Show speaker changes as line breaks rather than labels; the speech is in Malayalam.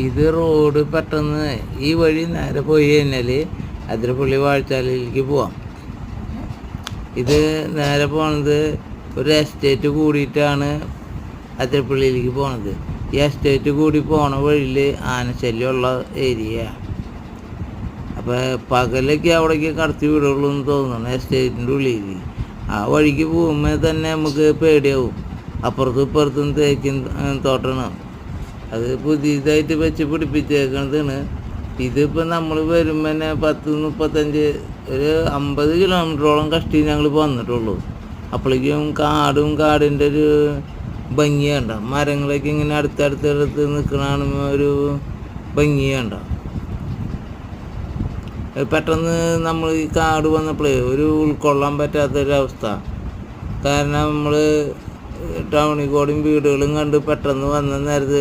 ഇത് റോഡ് പെട്ടെന്ന് ഈ വഴി നേരെ പോയി കഴിഞ്ഞാൽ അതിരപ്പള്ളി വാഴച്ചാലിലേക്ക് പോവാം. ഇത് നേരെ പോണത് ഒരു എസ്റ്റേറ്റ് കൂടിയിട്ടാണ് അതിരപ്പള്ളിയിലേക്ക് പോണത്. ഈ എസ്റ്റേറ്റ് കൂടി പോണ വഴിയിൽ ആനശല്യമുള്ള ഏരിയ. അപ്പോൾ പകലൊക്കെ അവിടേക്ക് കടത്തി വിടുള്ളൂ എന്ന് തോന്നുന്നു എസ്റ്റേറ്റിൻ്റെ ഉള്ളിൽ. ആ വഴിക്ക് പോകുമ്പോൾ തന്നെ നമുക്ക് പേടിയാവും. അപ്പുറത്തും ഇപ്പുറത്തും തേക്കിൻ തോട്ടമാണ്. അത് പുതിയതായിട്ട് വെച്ച് പിടിപ്പിച്ചേക്കുന്നതാണ്. ഇതിപ്പോൾ നമ്മൾ വരുമ്പോൾ തന്നെ 10-35 ഒരു 50 കിലോമീറ്ററോളം കഷ്ടി ഞങ്ങൾ വന്നിട്ടുള്ളൂ. അപ്പോഴേക്കും കാടിൻ്റെ ഒരു ഭംഗിയുണ്ട. മരങ്ങളൊക്കെ ഇങ്ങനെ അടുത്തടുത്തടുത്ത് നിൽക്കണ ഒരു ഭംഗിയുണ്ട. പെട്ടെന്ന് നമ്മൾ ഈ കാട് വന്നപ്പോഴേ ഒരു ഉൾക്കൊള്ളാൻ പറ്റാത്തൊരവസ്ഥ. കാരണം നമ്മൾ ടൗണിൽ കൂടെയും വീടുകളും കണ്ട് പെട്ടെന്ന് വന്ന നേരത്ത്